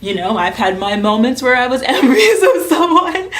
You know, I've had my moments where I was envious of someone.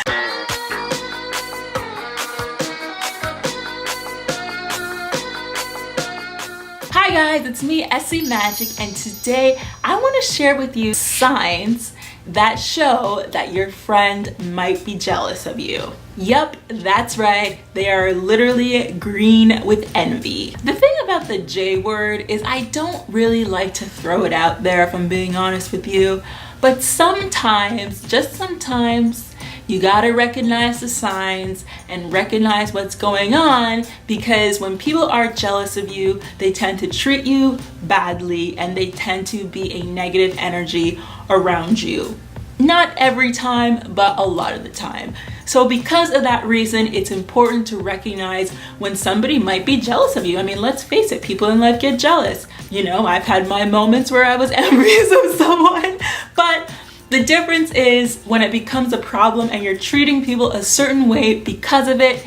Hi guys, it's me, Essie Magic, and today I want to share with you signs that show that your friend might be jealous of you. Yup, that's right. They are literally green with envy. The thing about the J word is I don't really like to throw it out there, if I'm being honest with you, but sometimes, just sometimes, you gotta recognize the signs and recognize what's going on, because when people are jealous of you, they tend to treat you badly and they tend to be a negative energy around you. Not every time, but a lot of the time. So because of that reason, it's important to recognize when somebody might be jealous of you. I mean, let's face it, people in life get jealous. You know, I've had my moments where I was envious of someone, but the difference is when it becomes a problem and you're treating people a certain way because of it,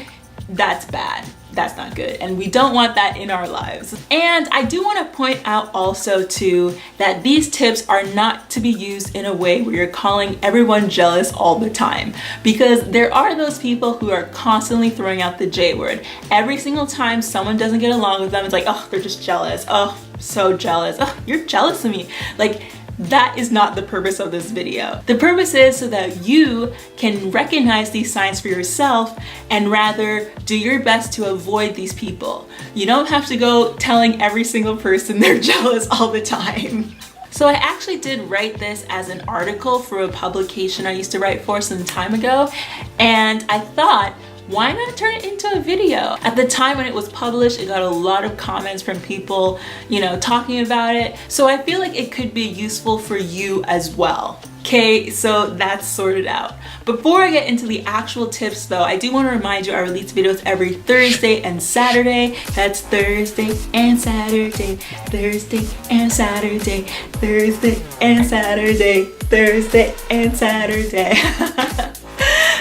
that's bad. That's not good. And we don't want that in our lives. And I do want to point out also too that these tips are not to be used in a way where you're calling everyone jealous all the time, because there are those people who are constantly throwing out the J word. Every single time someone doesn't get along with them, it's like, oh, they're just jealous. Oh, so jealous. Oh, you're jealous of me. Like, that is not the purpose of this video. The purpose is so that you can recognize these signs for yourself and rather do your best to avoid these people. You don't have to go telling every single person they're jealous all the time. So I actually did write this as an article for a publication I used to write for some time ago, and I thought, why not turn it into a video? At the time when it was published, it got a lot of comments from people, you know, talking about it. So I feel like it could be useful for you as well. Okay, so that's sorted out. Before I get into the actual tips though, I do want to remind you I release videos every Thursday and Saturday. That's Thursday and Saturday, Thursday and Saturday, Thursday and Saturday, Thursday and Saturday.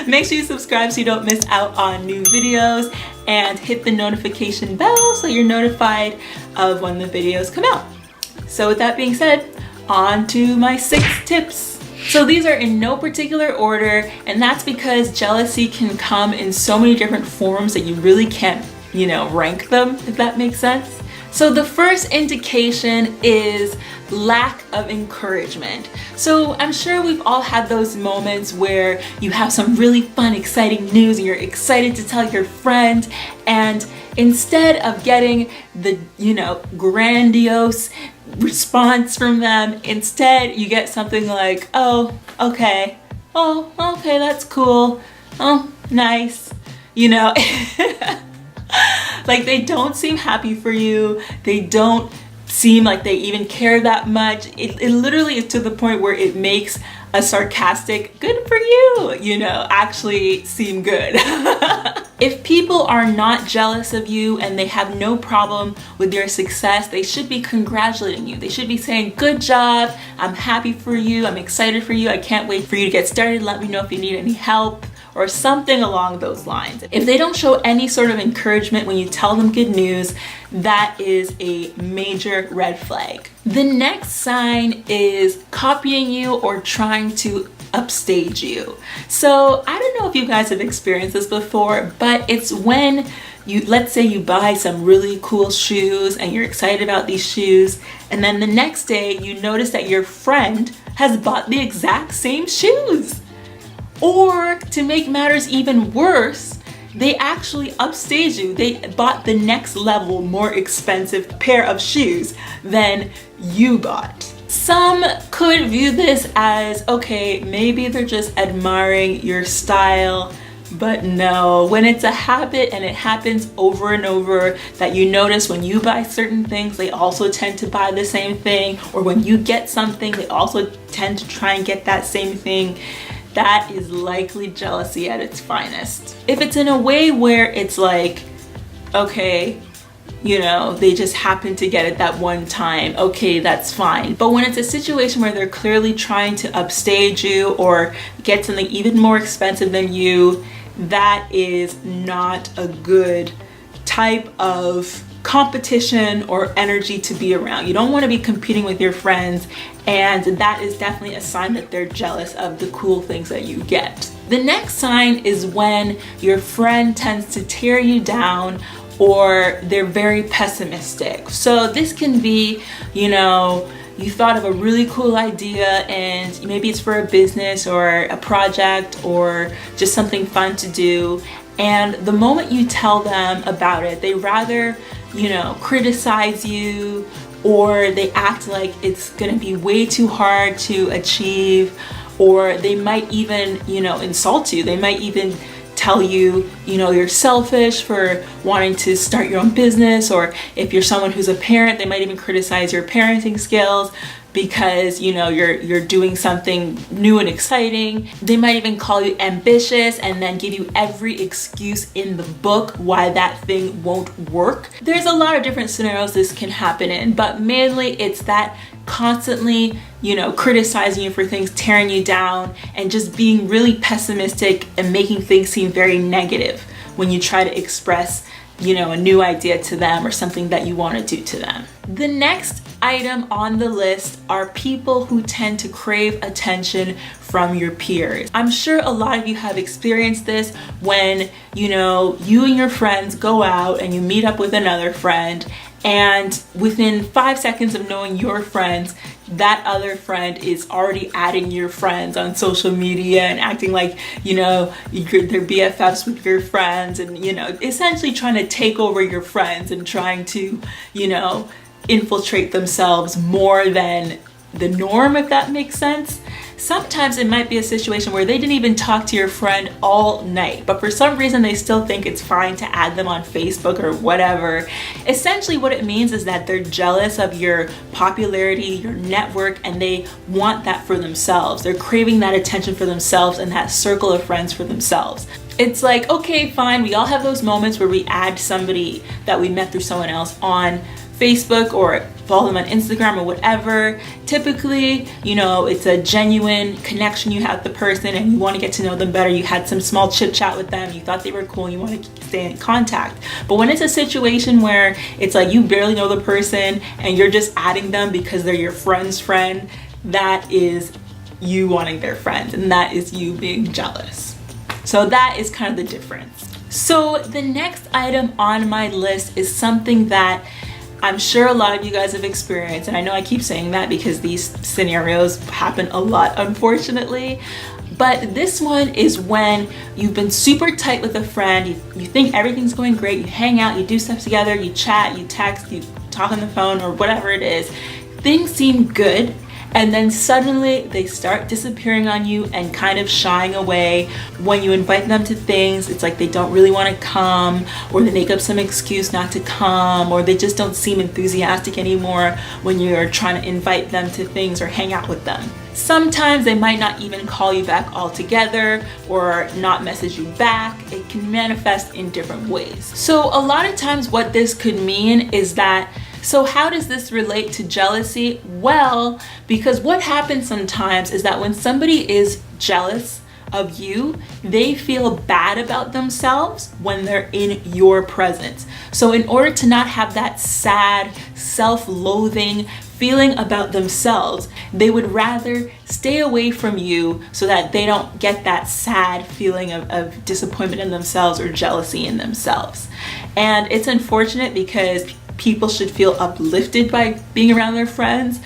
Make sure you subscribe so you don't miss out on new videos, and hit the notification bell so you're notified of when the videos come out. So with that being said, on to my 6 tips. So these are in no particular order, and that's because jealousy can come in so many different forms that you really can't, you know, rank them, if that makes sense. So the first indication is lack of encouragement. So I'm sure we've all had those moments where you have some really fun, exciting news and you're excited to tell your friend, and instead of getting the, you know, grandiose response from them, instead you get something like, oh, okay, that's cool, oh, nice, you know. Like, they don't seem happy for you. They don't seem like they even care that much. It literally is to the point where it makes a sarcastic, good for you, you know, actually seem good. If people are not jealous of you and they have no problem with your success, they should be congratulating you. They should be saying, good job, I'm happy for you, I'm excited for you, I can't wait for you to get started, let me know if you need any help, or something along those lines. If they don't show any sort of encouragement when you tell them good news, that is a major red flag. The next sign is copying you or trying to upstage you. So I don't know if you guys have experienced this before, but it's when you, let's say you buy some really cool shoes and you're excited about these shoes, and then the next day you notice that your friend has bought the exact same shoes. Or to make matters even worse, they actually upstage you. They bought the next level, more expensive pair of shoes than you bought. Some could view this as, okay, maybe they're just admiring your style, but no, when it's a habit and it happens over and over, that you notice when you buy certain things, they also tend to buy the same thing, or when you get something, they also tend to try and get that same thing, that is likely jealousy at its finest. If it's in a way where it's like, okay, you know, they just happen to get it that one time, okay, that's fine. But when it's a situation where they're clearly trying to upstage you or get something even more expensive than you, that is not a good type of competition or energy to be around. You don't want to be competing with your friends, and that is definitely a sign that they're jealous of the cool things that you get. The next sign is when your friend tends to tear you down or they're very pessimistic. So this can be, you know, you thought of a really cool idea and maybe it's for a business or a project or just something fun to do, and the moment you tell them about it, they rather, you know, criticize you, or they act like it's gonna be way too hard to achieve, or they might even, you know, insult you. They might even tell you, you know, you're selfish for wanting to start your own business, or if you're someone who's a parent, they might even criticize your parenting skills because, you know, you're doing something new and exciting. They might even call you ambitious and then give you every excuse in the book why that thing won't work. There's a lot of different scenarios this can happen in, but mainly it's that constantly, you know, criticizing you for things, tearing you down, and just being really pessimistic and making things seem very negative when you try to express, you know, a new idea to them or something that you want to do to them. The next item on the list are people who tend to crave attention from your peers. I'm sure a lot of you have experienced this when, you know, you and your friends go out and you meet up with another friend, and within 5 seconds of knowing your friends, that other friend is already adding your friends on social media and acting like, you know, they're BFFs with your friends, and, you know, essentially trying to take over your friends and trying to, you know, infiltrate themselves more than the norm, if that makes sense. Sometimes it might be a situation where they didn't even talk to your friend all night, but for some reason they still think it's fine to add them on Facebook or whatever. Essentially what it means is that they're jealous of your popularity, your network, and they want that for themselves. They're craving that attention for themselves and that circle of friends for themselves. It's like, okay, fine, we all have those moments where we add somebody that we met through someone else on Facebook or follow them on Instagram or whatever. Typically, you know, it's a genuine connection you have with the person and you want to get to know them better. You had some small chit chat with them, you thought they were cool, and you want to stay in contact. But when it's a situation where it's like you barely know the person and you're just adding them because they're your friend's friend, that is you wanting their friends, and that is you being jealous. So that is kind of the difference. So the next item on my list is something that I'm sure a lot of you guys have experienced, and I know I keep saying that because these scenarios happen a lot, unfortunately. But this one is when you've been super tight with a friend, you think everything's going great, you hang out, you do stuff together, you chat, you text, you talk on the phone, or whatever it is. Things seem good, and then suddenly they start disappearing on you and kind of shying away. When you invite them to things, it's like they don't really want to come, or they make up some excuse not to come, or they just don't seem enthusiastic anymore when you're trying to invite them to things or hang out with them. Sometimes they might not even call you back altogether or not message you back. It can manifest in different ways. So a lot of times what this could mean is that, so how does this relate to jealousy? Well, because what happens sometimes is that when somebody is jealous of you, they feel bad about themselves when they're in your presence. So in order to not have that sad, self-loathing feeling about themselves, they would rather stay away from you so that they don't get that sad feeling of disappointment in themselves or jealousy in themselves. And it's unfortunate because people should feel uplifted by being around their friends,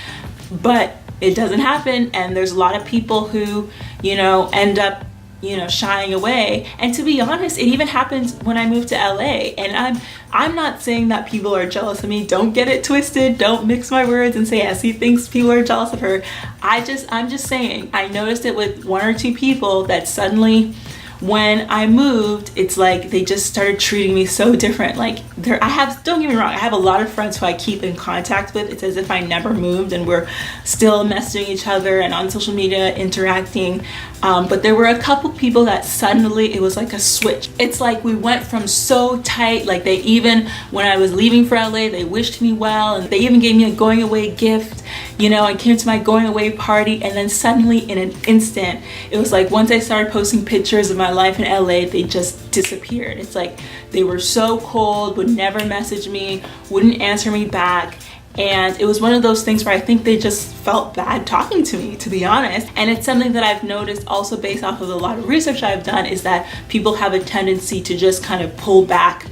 but it doesn't happen, and there's a lot of people who, you know, end up, you know, shying away. And to be honest, it even happens when I moved to LA, and I'm not saying that people are jealous of me. Don't get it twisted. Don't mix my words and say Essie thinks people are jealous of her. I'm just saying I noticed it with one or two people that suddenly when I moved, it's like they just started treating me so different. Like don't get me wrong, I have a lot of friends who I keep in contact with. It's as if I never moved and we're still messaging each other and on social media interacting. But there were a couple people that suddenly it was like a switch. It's like we went from so tight, like they even, when I was leaving for LA, they wished me well, and they even gave me a going away gift. you know, and came to my going away party, and then suddenly in an instant, it was like once I started posting pictures of my life in LA, they just disappeared. It's like they were so cold, would never message me, wouldn't answer me back. And it was one of those things where I think they just felt bad talking to me, to be honest. And it's something that I've noticed also based off of a lot of research I've done, is that people have a tendency to just kind of pull back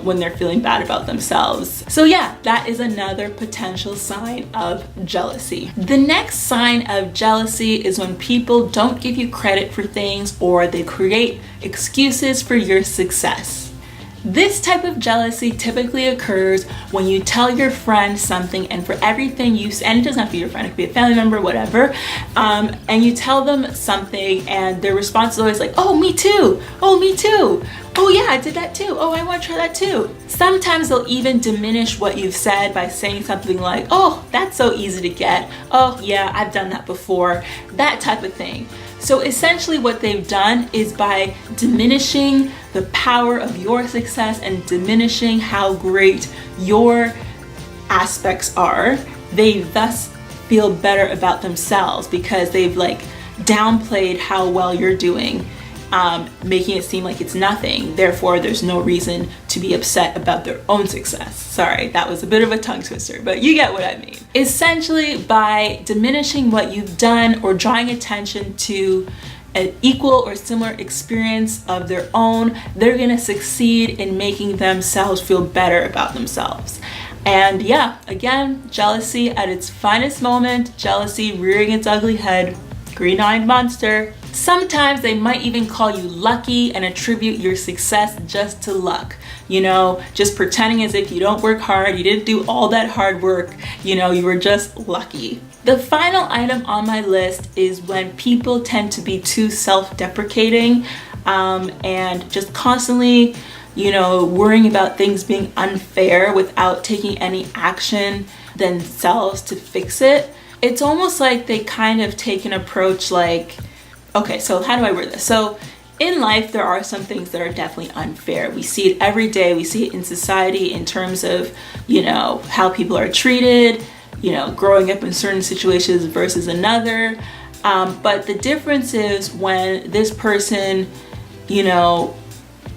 when they're feeling bad about themselves. So yeah, that is another potential sign of jealousy. The next sign of jealousy is when people don't give you credit for things, or they create excuses for your success. This type of jealousy typically occurs when you tell your friend something, and for everything you say, and it doesn't have to be your friend, it could be a family member, whatever, and you tell them something and their response is always like, oh, me too, oh, me too, oh yeah, I did that too, oh, I want to try that too. Sometimes they'll even diminish what you've said by saying something like, oh, that's so easy to get, oh yeah, I've done that before, that type of thing. So essentially what they've done is, by diminishing the power of your success and diminishing how great your aspects are, they thus feel better about themselves because they've like downplayed how well you're doing, making it seem like it's nothing. Therefore, there's no reason to be upset about their own success. Sorry, that was a bit of a tongue twister, but you get what I mean. Essentially, by diminishing what you've done or drawing attention to an equal or similar experience of their own, they're gonna succeed in making themselves feel better about themselves. And yeah, again, jealousy at its finest moment, jealousy rearing its ugly head, green-eyed monster. Sometimes they might even call you lucky and attribute your success just to luck. You know, just pretending as if you don't work hard, you didn't do all that hard work, you know, you were just lucky. The final item on my list is when people tend to be too self-deprecating and just constantly, you know, worrying about things being unfair without taking any action themselves to fix it. It's almost like they kind of take an approach like, okay, so how do I word this? So in life, there are some things that are definitely unfair. We see it every day. We see it in society in terms of, you know, how people are treated, you know, growing up in certain situations versus another. But the difference is when this person, you know,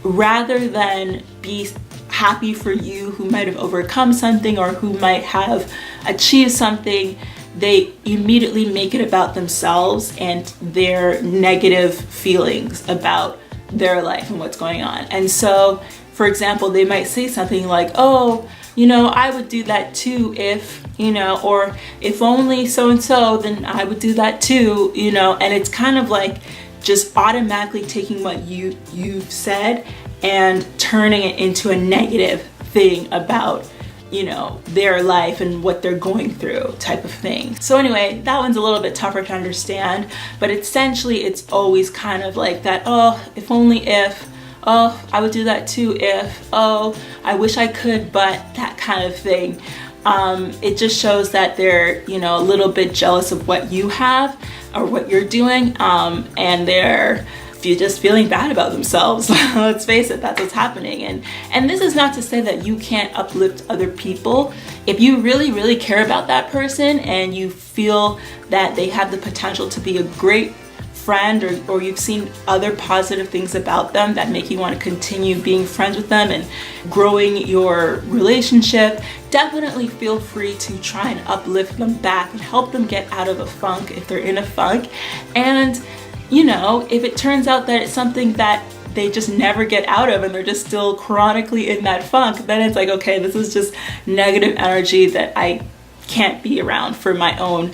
rather than be happy for you who might have overcome something or who might have achieved something, they immediately make it about themselves and their negative feelings about their life and what's going on. And so, for example, they might say something like, oh, you know, I would do that too if, you know, or if only so-and-so, then I would do that too, you know, and it's kind of like just automatically taking what you've said and turning it into a negative thing about, you know, their life and what they're going through type of thing. So anyway, that one's a little bit tougher to understand, but essentially it's always kind of like that, oh, if only if, oh, I would do that too if, oh, I wish I could, but that kind of thing. It just shows that they're, you know, a little bit jealous of what you have or what you're doing, and they're just feeling bad about themselves. Let's face it, that's what's happening. And this is not to say that you can't uplift other people. If you really, really care about that person and you feel that they have the potential to be a great friend, or you've seen other positive things about them that make you want to continue being friends with them and growing your relationship, definitely feel free to try and uplift them back and help them get out of a funk if they're in a funk. And you know, if it turns out that it's something that they just never get out of and they're just still chronically in that funk, then it's like, okay, this is just negative energy that I can't be around for my own,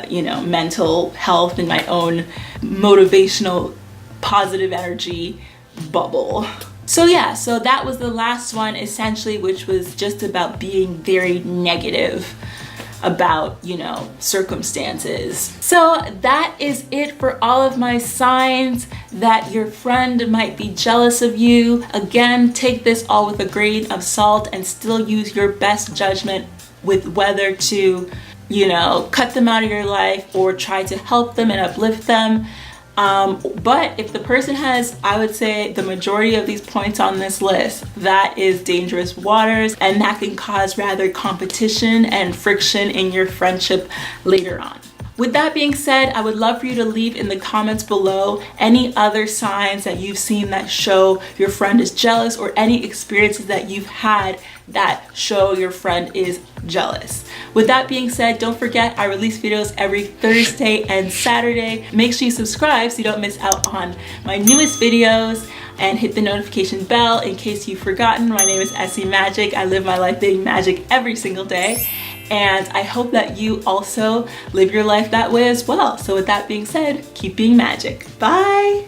you know, mental health and my own motivational positive energy bubble. So yeah, so that was the last one essentially, which was just about being very negative about, you know, circumstances. So that is it for all of my signs that your friend might be jealous of you. Again, take this all with a grain of salt and still use your best judgment with whether to, you know, cut them out of your life or try to help them and uplift them. But if the person has, I would say, the majority of these points on this list, that is dangerous waters, and that can cause rather competition and friction in your friendship later on. With that being said, I would love for you to leave in the comments below any other signs that you've seen that show your friend is jealous, or any experiences that you've had that show your friend is jealous. With that being said, don't forget I release videos every Thursday and Saturday. Make sure you subscribe so you don't miss out on my newest videos, and hit the notification bell in case you've forgotten. My name is Essie Magic. I live my life being magic every single day, and I hope that you also live your life that way as well. So with that being said, keep being magic. Bye.